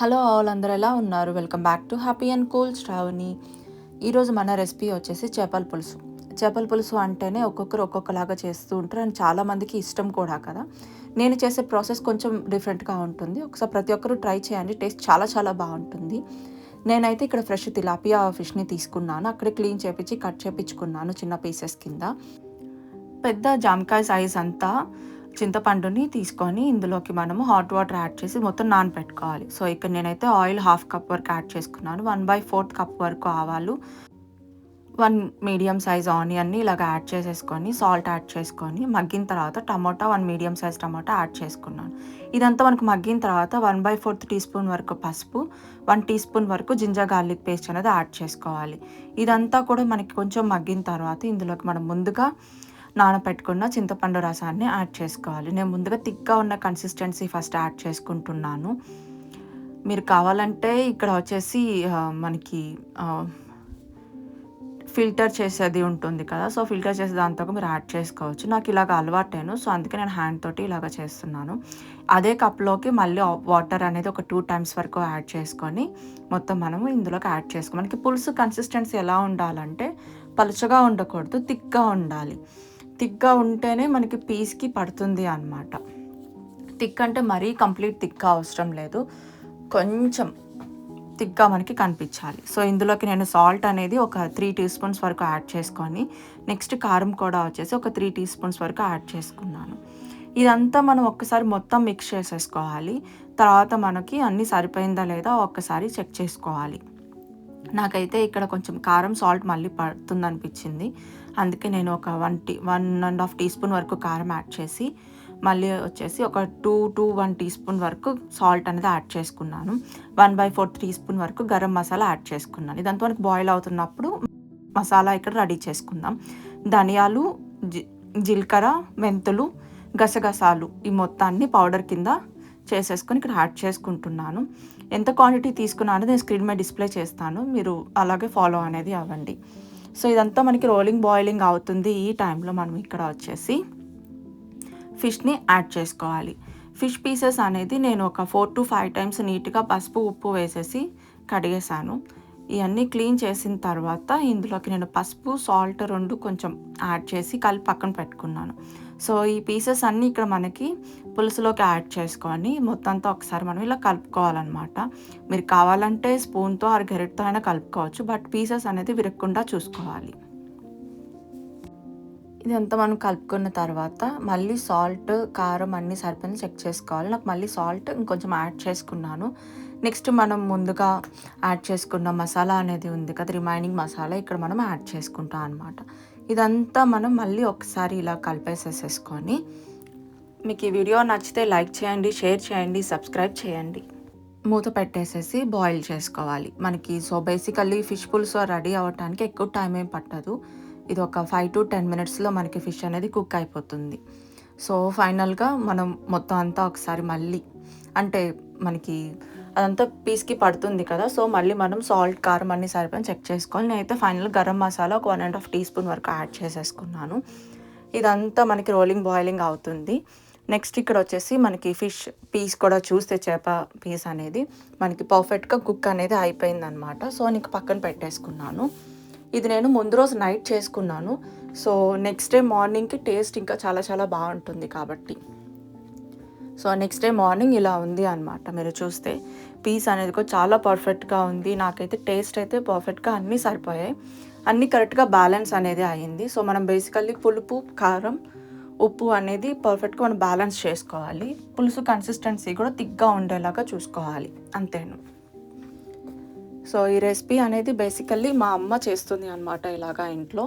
Hello all, అందరూ ఎలా ఉన్నారు? Welcome back to happy and cool Shravani. ఈరోజు మన రెసిపీ వచ్చేసి చేపల పులుసు. చేపల పులుసు అంటేనే ఒక్కొక్కరు ఒక్కొక్కలాగా చేస్తూ ఉంటారు అండ్ చాలామందికి ఇష్టం కూడా కదా. నేను చేసే ప్రాసెస్ కొంచెం డిఫరెంట్గా ఉంటుంది. ఒకసారి ప్రతి ఒక్కరు ట్రై చేయండి, టేస్ట్ చాలా చాలా బాగుంటుంది. నేనైతే ఇక్కడ ఫ్రెష్ తిలాపియా ఫిష్ని తీసుకున్నాను. అక్కడే క్లీన్ చేపించి కట్ చేపించుకున్నాను చిన్న పీసెస్ కింద. పెద్ద జామకాయ సైజ్ అంతా చింతపండుని తీసుకొని ఇందులోకి మనము హాట్ వాటర్ యాడ్ చేసి మొత్తం నానబెట్టుకోవాలి. సో ఇక్కడ నేనైతే ఆయిల్ 1/2 కప్ వరకు యాడ్ చేసుకున్నాను. 1/4 కప్ వరకు ఆవాలు, 1 మీడియం సైజ్ ఆనియన్ని ఇలాగ యాడ్ చేసేసుకొని సాల్ట్ యాడ్ చేసుకొని మగ్గిన తర్వాత టమాటా 1 మీడియం సైజ్ టమాటా యాడ్ చేసుకున్నాను. ఇదంతా మనకు మగ్గిన తర్వాత 1/4 టీ స్పూన్ వరకు పసుపు, 1 టీ స్పూన్ వరకు జింజర్ గార్లిక్ పేస్ట్ అనేది యాడ్ చేసుకోవాలి. ఇదంతా కూడా మనకి కొంచెం మగ్గిన తర్వాత ఇందులోకి మనం ముందుగా నానబెట్టుకున్న చింతపండు రసాన్ని యాడ్ చేసుకోవాలి. నేను ముందుగా థిక్గా ఉన్న కన్సిస్టెన్సీ ఫస్ట్ యాడ్ చేసుకుంటున్నాను. మీరు కావాలంటే ఇక్కడ వచ్చేసి మనకి ఫిల్టర్ చేసేది ఉంటుంది కదా, సో ఫిల్టర్ చేసే దాంతో మీరు యాడ్ చేసుకోవచ్చు. నాకు ఇలాగ అలవాటేను, సో అందుకే నేను హ్యాండ్ తోటి ఇలాగ చేస్తున్నాను. అదే కప్లోకి మళ్ళీ వాటర్ అనేది ఒక 2 టైమ్స్ వరకు యాడ్ చేసుకొని మొత్తం మనము ఇందులోకి యాడ్ చేసుకోవాలి. మనకి పులుసు కన్సిస్టెన్సీ ఎలా ఉండాలంటే పలుచగా ఉండకూడదు, థిక్గా ఉండాలి. థిక్గా ఉంటేనే మనకి పీస్కి పడుతుంది అన్నమాట. థిక్ అంటే మరీ కంప్లీట్ థిక్గా అవసరం లేదు, కొంచెం థిక్గా మనకి కనిపించాలి. సో ఇందులోకి నేను సాల్ట్ అనేది ఒక 3 టీ స్పూన్స్ వరకు యాడ్ చేసుకొని నెక్స్ట్ కారం కూడా వచ్చేసి ఒక 3 టీ స్పూన్స్ వరకు యాడ్ చేసుకున్నాను. ఇదంతా మనం ఒక్కసారి మొత్తం మిక్స్ చేసేసుకోవాలి. తర్వాత మనకి అన్నీ సరిపోయిందా లేదా ఒక్కసారి చెక్ చేసుకోవాలి. నాకైతే ఇక్కడ కొంచెం కారం సాల్ట్ మళ్ళీ పడుతుంది అనిపించింది. అందుకే నేను ఒక 1.5 టీ స్పూన్ వరకు కారం యాడ్ చేసి మళ్ళీ వచ్చేసి ఒక 1 టీ స్పూన్ వరకు సాల్ట్ అనేది యాడ్ చేసుకున్నాను. 1/4 టీ స్పూన్ వరకు గరం మసాలా యాడ్ చేసుకున్నాను. ఇదంతా మనకు బాయిల్ అవుతున్నప్పుడు మసాలా ఇక్కడ రెడీ చేసుకుందాం. ధనియాలు, జీలకర్ర, మెంతులు, గసగసాలు ఈ మొత్తాన్ని పౌడర్ కింద చేసేసుకొని ఇక్కడ యాడ్ చేసుకుంటున్నాను. ఎంత క్వాంటిటీ తీసుకున్నానో నేను స్క్రీన్ మీద డిస్ప్లే చేస్తాను, మీరు అలాగే ఫాలో అనేది అవ్వండి. సో ఇదంతా మనకి రోలింగ్ బాయిలింగ్ అవుతుంది. ఈ టైంలో మనం ఇక్కడ వచ్చేసి ఫిష్ని యాడ్ చేసుకోవాలి. ఫిష్ పీసెస్ అనేది నేను ఒక 4 to 5 టైమ్స్ నీట్గా పసుపు ఉప్పు వేసేసి కడిగేసాను. ఇవన్నీ క్లీన్ చేసిన తర్వాత ఇందులోకి నేను పసుపు సాల్ట్ 2 కొంచెం యాడ్ చేసి కలిపి పక్కన పెట్టుకున్నాను. సో ఈ పీసెస్ అన్నీ ఇక్కడ మనకి పులుసులోకి యాడ్ చేసుకొని మొత్తం అంతా ఒకసారి మనం ఇలా కలుపుకోవాలన్నమాట. మీరు కావాలంటే స్పూన్తో ఆర్ గెరెట్తో అయినా కలుపుకోవచ్చు, బట్ పీసెస్ అనేది విరగకుండా చూసుకోవాలి. ఇదంతా మనం కలుపుకున్న తర్వాత మళ్ళీ సాల్ట్ కారం అన్నీ సరిపోయిన చెక్ చేసుకోవాలి. నాకు మళ్ళీ సాల్ట్ ఇంకొంచెం యాడ్ చేసుకున్నాను. నెక్స్ట్ మనం ముందుగా యాడ్ చేసుకున్న మసాలా అనేది ఉంది కదా, రిమైనింగ్ మసాలా ఇక్కడ మనం యాడ్ చేసుకుంటాం అన్నమాట. ఇదంతా మనం మళ్ళీ ఒకసారి ఇలా కలిపేసేసుకొని మీకు ఈ వీడియో నచ్చితే లైక్ చేయండి, షేర్ చేయండి, సబ్స్క్రైబ్ చేయండి. మూత పెట్టేసేసి బాయిల్ చేసుకోవాలి మనకి. సో బేసికల్లీ ఫిష్ పులుసు రెడీ అవ్వడానికి ఎక్కువ టైం ఏం పట్టదు. ఇది ఒక 5 to 10 మినిట్స్లో మనకి ఫిష్ అనేది కుక్ అయిపోతుంది. సో ఫైనల్గా మనం మొత్తం అంతా ఒకసారి మళ్ళీ అంటే మనకి అదంతా పీస్కి పడుతుంది కదా, సో మళ్ళీ మనం సాల్ట్ కారం అన్నీ సరిపోయి చెక్ చేసుకోవాలి. నేనైతే ఫైనల్ గరం మసాలా ఒక 1.5 టీ స్పూన్ వరకు యాడ్ చేసేసుకున్నాను. ఇదంతా మనకి రోలింగ్ బాయిలింగ్ అవుతుంది. నెక్స్ట్ ఇక్కడ వచ్చేసి మనకి ఫిష్ పీస్ కూడా చూస్తే చేప పీస్ అనేది మనకి పర్ఫెక్ట్గా కుక్ అనేది అయిపోయిందనమాట. సో నీకు పక్కన పెట్టేసుకున్నాను. ఇది నేను ముందు రోజు నైట్ చేసుకున్నాను. సో నెక్స్ట్ డే మార్నింగ్కి టేస్ట్ ఇంకా చాలా చాలా బాగుంటుంది కాబట్టి. సో నెక్స్ట్ డే మార్నింగ్ ఇలా ఉంది అనమాట. మీరు చూస్తే పీస్ అనేది కూడా చాలా పర్ఫెక్ట్గా ఉంది. నాకైతే టేస్ట్ అయితే పర్ఫెక్ట్గా అన్నీ సరిపోయాయి, అన్నీ కరెక్ట్గా బ్యాలెన్స్ అనేది అయ్యింది. సో మనం బేసికల్లీ పులుపు కారం ఉప్పు అనేది పర్ఫెక్ట్గా మనం బ్యాలెన్స్ చేసుకోవాలి. పులుసు కన్సిస్టెన్సీ కూడా థిక్గా ఉండేలాగా చూసుకోవాలి, అంతేను. సో ఈ రెసిపీ అనేది బేసికల్లీ మా అమ్మ చేస్తుంది అనమాట ఇలాగా ఇంట్లో.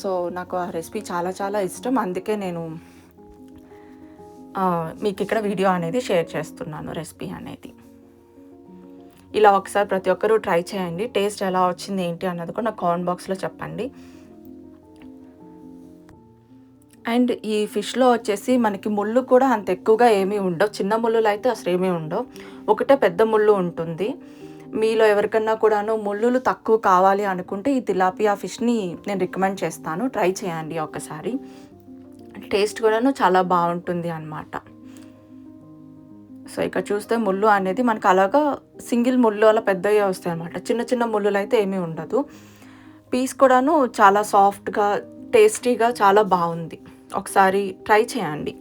సో నాకు ఆ రెసిపీ చాలా చాలా ఇష్టం, అందుకే నేను మీకు ఇక్కడ వీడియో అనేది షేర్ చేస్తున్నాను. రెసిపీ అనేది ఇలా ఒకసారి ప్రతి ఒక్కరూ ట్రై చేయండి. టేస్ట్ ఎలా వచ్చింది ఏంటి అన్నది కూడా నాకు కామెంట్ బాక్స్లో చెప్పండి. అండ్ ఈ ఫిష్లో వచ్చేసి మనకి ముళ్ళు కూడా అంత ఎక్కువగా ఏమీ ఉండవు. చిన్న ముళ్ళులు అయితే అసలు ఏమీ ఉండవు, ఒకటే పెద్ద ముళ్ళు ఉంటుంది. మీలో ఎవరికన్నా కూడాను ముళ్ళులు తక్కువ కావాలి అనుకుంటే ఈ తిలాపియా ఫిష్ని నేను రికమెండ్ చేస్తాను, ట్రై చేయండి ఒకసారి. టేస్ట్ కూడాను చాలా బాగుంటుంది అన్నమాట. సో, ఇక్కడ చూస్తే ముల్లు అనేది మనకు అలాగా సింగిల్ ముల్లు అలా పెద్దయ్యే వస్తాయన్నమాట. చిన్న చిన్న ముల్లులైతే ఏమీ ఉండదు. పీస్ కూడాను చాలా సాఫ్ట్‌గా, టేస్టీగా చాలా బావుంది. ఒకసారి ట్రై చేయండి.